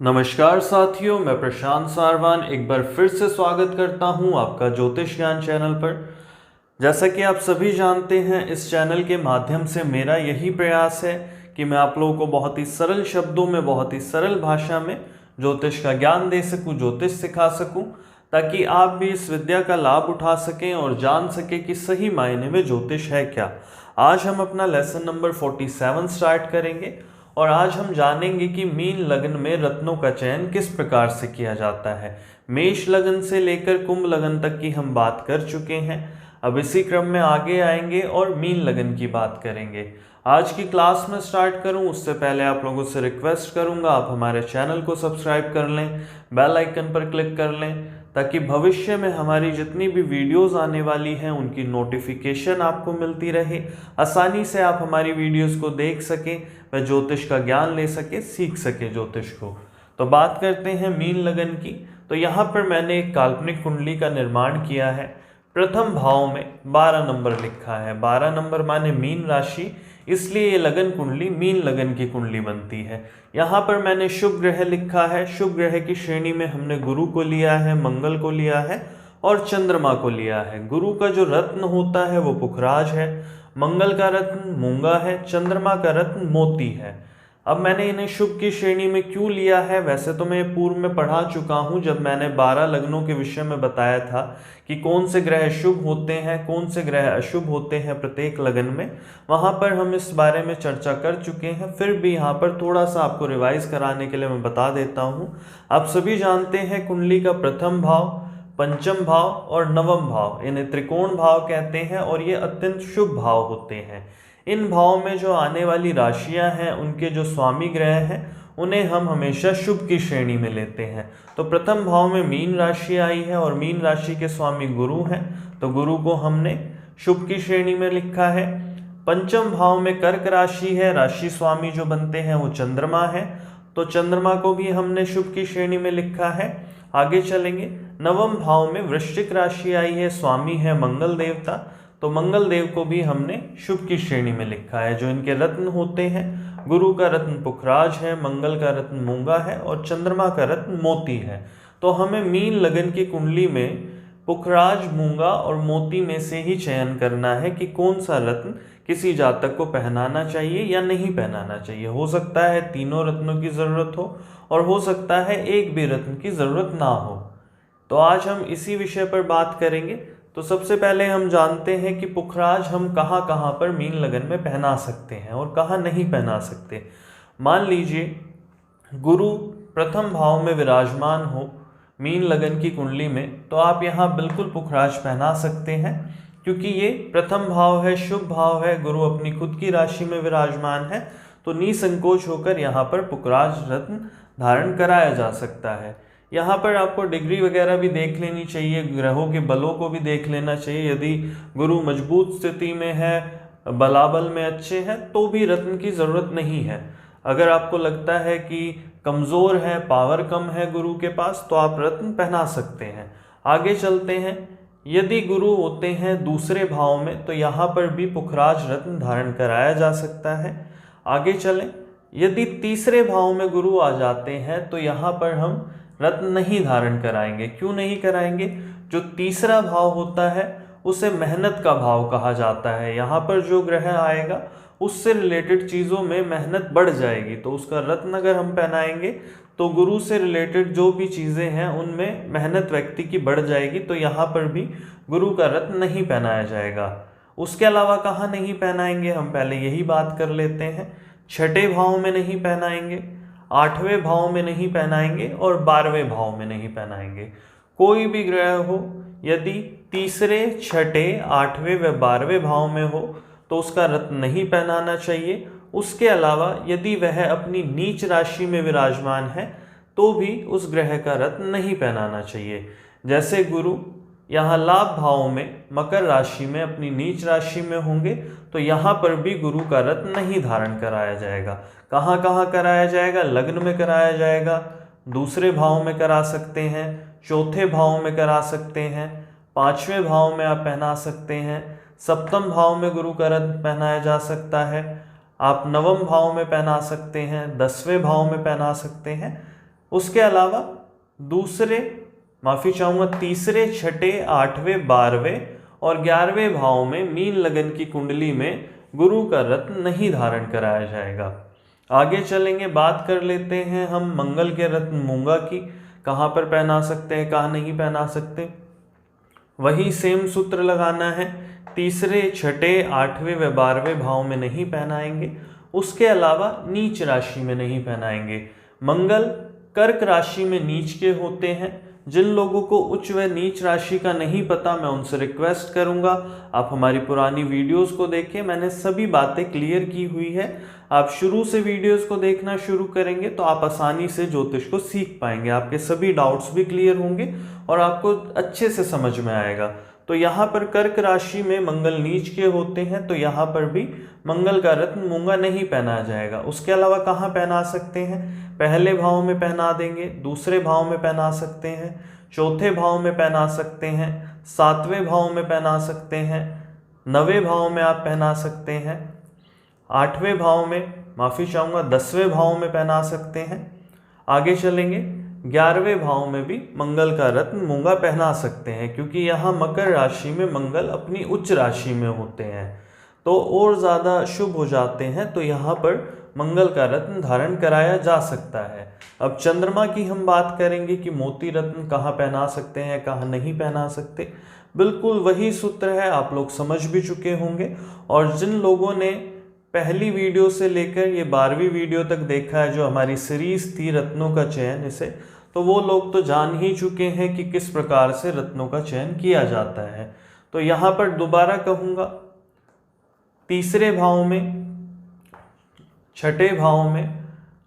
नमस्कार साथियों, मैं प्रशांत सारवान एक बार फिर से स्वागत करता हूं आपका ज्योतिष ज्ञान चैनल पर। जैसा कि आप सभी जानते हैं, इस चैनल के माध्यम से मेरा यही प्रयास है कि मैं आप लोगों को बहुत ही सरल शब्दों में, बहुत ही सरल भाषा में ज्योतिष का ज्ञान दे सकूं, ज्योतिष सिखा सकूं, ताकि आप भी इस विद्या का लाभ उठा सकें और जान सकें कि सही मायने में ज्योतिष है क्या। आज हम अपना लेसन नंबर 47 स्टार्ट करेंगे और आज हम जानेंगे कि मीन लगन में रत्नों का चयन किस प्रकार से किया जाता है। मेष लगन से लेकर कुंभ लगन तक की हम बात कर चुके हैं। अब इसी क्रम में आगे आएंगे और मीन लगन की बात करेंगे। आज की क्लास में स्टार्ट करूं उससे पहले आप लोगों से रिक्वेस्ट करूंगा, आप हमारे चैनल को सब्सक्राइब कर लें, बेल आइकन पर क्लिक कर लें, ताकि भविष्य में हमारी जितनी भी वीडियोस आने वाली हैं उनकी नोटिफिकेशन आपको मिलती रहे, आसानी से आप हमारी वीडियोस को देख सकें, वह ज्योतिष का ज्ञान ले सके, सीख सके ज्योतिष को। तो बात करते हैं मीन लगन की। तो यहाँ पर मैंने एक काल्पनिक कुंडली का निर्माण किया है। प्रथम भाव में 12 नंबर लिखा है। 12 नंबर माने मीन राशि, इसलिए ये लगन कुंडली मीन लगन की कुंडली बनती है। यहाँ पर मैंने शुभ ग्रह लिखा है। शुभ ग्रह की श्रेणी में हमने गुरु को लिया है, मंगल को लिया है और चंद्रमा को लिया है। गुरु का जो रत्न होता है वो पुखराज है, मंगल का रत्न मूंगा है, चंद्रमा का रत्न मोती है। अब मैंने इन्हें शुभ की श्रेणी में क्यों लिया है, वैसे तो मैं पूर्व में पढ़ा चुका हूं जब मैंने 12 लग्नों के विषय में बताया था कि कौन से ग्रह शुभ होते हैं, कौन से ग्रह अशुभ होते हैं प्रत्येक लगन में। वहां पर हम इस बारे में चर्चा कर चुके हैं, फिर भी यहाँ पर थोड़ा सा आपको रिवाइज कराने के लिए मैं बता देता हूँ। आप सभी जानते हैं कुंडली का प्रथम भाव, पंचम भाव और नवम भाव, इन्हें त्रिकोण भाव कहते हैं और ये अत्यंत शुभ भाव होते हैं। इन भावों में जो आने वाली राशियां हैं, उनके जो स्वामी ग्रह हैं, उन्हें हम हमेशा शुभ की श्रेणी में लेते हैं। तो प्रथम भाव में मीन राशि आई है और मीन राशि के स्वामी गुरु हैं, तो गुरु को हमने शुभ की श्रेणी में लिखा है। पंचम भाव में कर्क राशि है, राशि स्वामी जो बनते हैं वो चंद्रमा है, तो चंद्रमा को भी हमने शुभ की श्रेणी में लिखा है। आगे चलेंगे। नवम भाव में वृश्चिक राशि आई है, स्वामी है मंगल देवता, तो मंगल देव को भी हमने शुभ की श्रेणी में लिखा है। जो इनके रत्न होते हैं, गुरु का रत्न पुखराज है, मंगल का रत्न मूंगा है और चंद्रमा का रत्न मोती है। तो हमें मीन लगन की कुंडली में पुखराज, मूंगा और मोती में से ही चयन करना है कि कौन सा रत्न किसी जातक को पहनाना चाहिए या नहीं पहनाना चाहिए। हो सकता है तीनों रत्नों की जरूरत हो और हो सकता है एक भी रत्न की जरूरत ना हो। तो आज हम इसी विषय पर बात करेंगे। तो सबसे पहले हम जानते हैं कि पुखराज हम कहाँ कहाँ पर मीन लगन में पहना सकते हैं और कहाँ नहीं पहना सकते। मान लीजिए गुरु प्रथम भाव में विराजमान हो मीन लगन की कुंडली में, तो आप यहाँ बिल्कुल पुखराज पहना सकते हैं, क्योंकि ये प्रथम भाव है, शुभ भाव है, गुरु अपनी खुद की राशि में विराजमान है, तो निसंकोच होकर यहाँ पर पुखराज रत्न धारण कराया जा सकता है। यहाँ पर आपको डिग्री वगैरह भी देख लेनी चाहिए, ग्रहों के बलों को भी देख लेना चाहिए। यदि गुरु मजबूत स्थिति में है, बलाबल में अच्छे हैं, तो भी रत्न की ज़रूरत नहीं है। अगर आपको लगता है कि कमज़ोर है, पावर कम है गुरु के पास, तो आप रत्न पहना सकते हैं। आगे चलते हैं। यदि गुरु होते हैं दूसरे भाव में, तो यहाँ पर भी पुखराज रत्न धारण कराया जा सकता है। आगे चलें। यदि तीसरे भाव में गुरु आ जाते हैं, तो यहाँ पर हम रत्न नहीं धारण कराएंगे। क्यों नहीं कराएंगे? जो तीसरा भाव होता है उसे मेहनत का भाव कहा जाता है। यहाँ पर जो ग्रह आएगा उससे रिलेटेड चीज़ों में मेहनत बढ़ जाएगी, तो उसका रत्न अगर हम पहनाएंगे तो गुरु से रिलेटेड जो भी चीज़ें हैं उनमें मेहनत व्यक्ति की बढ़ जाएगी, तो यहाँ पर भी गुरु का रत्न नहीं पहनाया जाएगा। उसके अलावा कहाँ नहीं पहनाएंगे, हम पहले यही बात कर लेते हैं। छठे भाव में नहीं पहनाएंगे, आठवें भाव में नहीं पहनाएंगे और 12वें भाव में नहीं पहनाएंगे। कोई भी ग्रह हो, यदि तीसरे, छठे, आठवें व 12वें भाव में हो तो उसका रत्न नहीं पहनाना चाहिए। उसके अलावा यदि वह अपनी नीच राशि में विराजमान है तो भी उस ग्रह का रत्न नहीं पहनाना चाहिए। जैसे गुरु यहाँ लाभ भाव में मकर राशि में अपनी नीच राशि में होंगे, तो यहाँ पर भी गुरु का रत्न नहीं धारण कराया जाएगा। कहाँ कहाँ कराया जाएगा? लग्न में कराया जाएगा, दूसरे भाव में करा सकते हैं, चौथे भाव में करा सकते हैं, पांचवें भाव में आप पहना सकते हैं, सप्तम भाव में गुरु का रत्न पहनाया जा सकता है, आप नवम भाव में पहना सकते हैं, 10वें भाव में पहना सकते हैं। उसके अलावा तीसरे, छठे, 8वें, 12वें और 11वें भाव में मीन लगन की कुंडली में गुरु का रत्न नहीं धारण कराया जाएगा। आगे चलेंगे, बात कर लेते हैं हम मंगल के रत्न मूंगा की, कहाँ पर पहना सकते हैं, कहाँ नहीं पहना सकते। वही सेम सूत्र लगाना है, तीसरे, छठे, 8वें व 12वें भाव में नहीं पहनाएंगे। उसके अलावा नीच राशि में नहीं पहनाएंगे। मंगल कर्क राशि में नीच के होते हैं। जिन लोगों को उच्च व नीच राशि का नहीं पता, मैं उनसे रिक्वेस्ट करूंगा आप हमारी पुरानी वीडियोस को देखें, मैंने सभी बातें क्लियर की हुई है। आप शुरू से वीडियोस को देखना शुरू करेंगे तो आप आसानी से ज्योतिष को सीख पाएंगे, आपके सभी डाउट्स भी क्लियर होंगे और आपको अच्छे से समझ में आएगा। तो यहाँ पर कर्क राशि में मंगल नीच के होते हैं, तो यहाँ पर भी मंगल का रत्न मूंगा नहीं पहना जाएगा। उसके अलावा कहाँ पहना सकते हैं, पहले भाव में पहना देंगे, दूसरे भाव में पहना सकते हैं, चौथे भाव में पहना सकते हैं, 7वें भाव में पहना सकते हैं, 9वें भाव में आप पहना सकते हैं, 8वें भाव में, माफ़ी चाहूँगा 10वें भाव में पहना सकते हैं। आगे चलेंगे, 11वें भाव में भी मंगल का रत्न मूंगा पहना सकते हैं, क्योंकि यहाँ मकर राशि में मंगल अपनी उच्च राशि में होते हैं तो और ज़्यादा शुभ हो जाते हैं, तो यहाँ पर मंगल का रत्न धारण कराया जा सकता है। अब चंद्रमा की हम बात करेंगे कि मोती रत्न कहाँ पहना सकते हैं, कहाँ नहीं पहना सकते। बिल्कुल वही सूत्र है, आप लोग समझ भी चुके होंगे। और जिन लोगों ने पहली वीडियो से लेकर ये 12वीं वीडियो तक देखा है, जो हमारी सीरीज थी रत्नों का चयन, इसे तो वो लोग तो जान ही चुके हैं कि किस प्रकार से रत्नों का चयन किया जाता है। तो यहाँ पर दोबारा कहूँगा, तीसरे भाव में, छठे भाव में,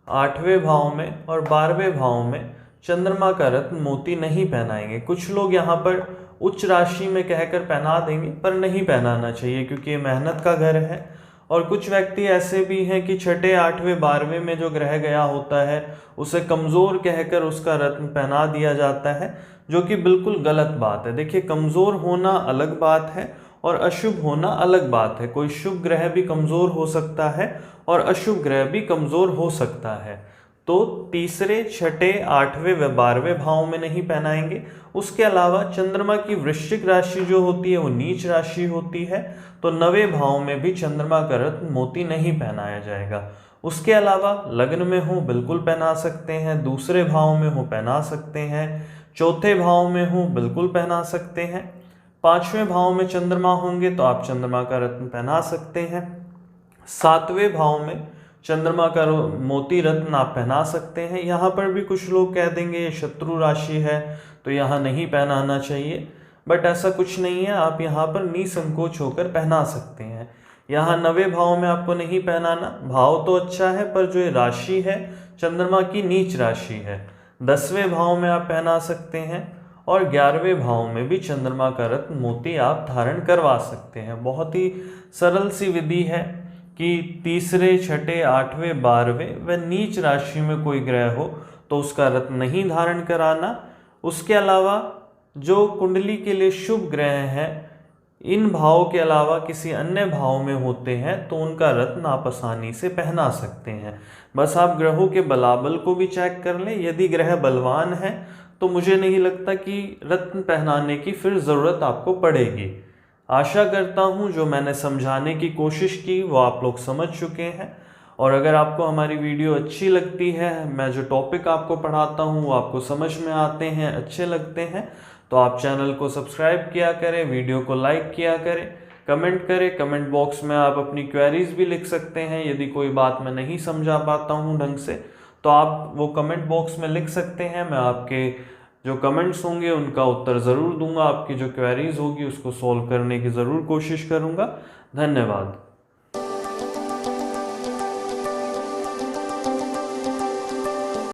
8वें भाव में और 12वें भाव में चंद्रमा का रत्न मोती नहीं पहनाएंगे। कुछ लोग यहाँ पर उच्च राशि में कहकर पहना देंगे, पर नहीं पहनाना चाहिए क्योंकि ये मेहनत का घर है। और कुछ व्यक्ति ऐसे भी हैं कि छठे, 8वें, 12वें में जो ग्रह गया होता है उसे कमज़ोर कहकर उसका रत्न पहना दिया जाता है, जो कि बिल्कुल गलत बात है। देखिए, कमज़ोर होना अलग बात है और अशुभ होना अलग बात है। कोई शुभ ग्रह भी कमज़ोर हो सकता है और अशुभ ग्रह भी कमज़ोर हो सकता है। तो तीसरे, छठे, 8वें व 12वें भाव में नहीं पहनाएंगे। उसके अलावा चंद्रमा की वृश्चिक राशि जो होती है वो नीच राशि होती है, तो 9वें भाव में भी चंद्रमा का रत्न मोती नहीं पहनाया जाएगा। उसके अलावा लग्न में हो बिल्कुल पहना सकते हैं, दूसरे भाव में हो पहना सकते हैं, चौथे भाव में हो बिल्कुल पहना सकते हैं, 5वें भाव में चंद्रमा होंगे तो आप चंद्रमा का रत्न पहना सकते हैं, 7वें भाव में चंद्रमा का मोती रत्न आप पहना सकते हैं। यहाँ पर भी कुछ लोग कह देंगे ये शत्रु राशि है तो यहाँ नहीं पहनाना चाहिए, बट ऐसा कुछ नहीं है, आप यहाँ पर निसंकोच होकर पहना सकते हैं। यहाँ 9वें भाव में आपको नहीं पहनाना, भाव तो अच्छा है पर जो ये राशि है चंद्रमा की नीच राशि है। 10वें भाव में आप पहना सकते हैं और 11वें भाव में भी चंद्रमा का रत्न मोती आप धारण करवा सकते हैं। बहुत ही सरल सी विधि है कि तीसरे, छठे, 8वें, 12वें व नीच राशि में कोई ग्रह हो तो उसका रत्न नहीं धारण कराना। उसके अलावा जो कुंडली के लिए शुभ ग्रह हैं, इन भाव के अलावा किसी अन्य भाव में होते हैं तो उनका रत्न आप आसानी से पहना सकते हैं। बस आप ग्रहों के बलाबल को भी चेक कर लें, यदि ग्रह बलवान है तो मुझे नहीं लगता कि रत्न पहनाने की फिर ज़रूरत आपको पड़ेगी। आशा करता हूँ जो मैंने समझाने की कोशिश की वो आप लोग समझ चुके हैं। और अगर आपको हमारी वीडियो अच्छी लगती है, मैं जो टॉपिक आपको पढ़ाता हूँ वो आपको समझ में आते हैं, अच्छे लगते हैं, तो आप चैनल को सब्सक्राइब किया करें, वीडियो को लाइक किया करें, कमेंट करें। कमेंट बॉक्स में आप अपनी क्वेरीज भी लिख सकते हैं। यदि कोई बात मैं नहीं समझा पाता हूँ ढंग से तो आप वो कमेंट बॉक्स में लिख सकते हैं। मैं आपके जो कमेंट्स होंगे उनका उत्तर ज़रूर दूंगा, आपकी जो क्वेरीज होगी उसको सॉल्व करने की ज़रूर कोशिश करूँगा। धन्यवाद।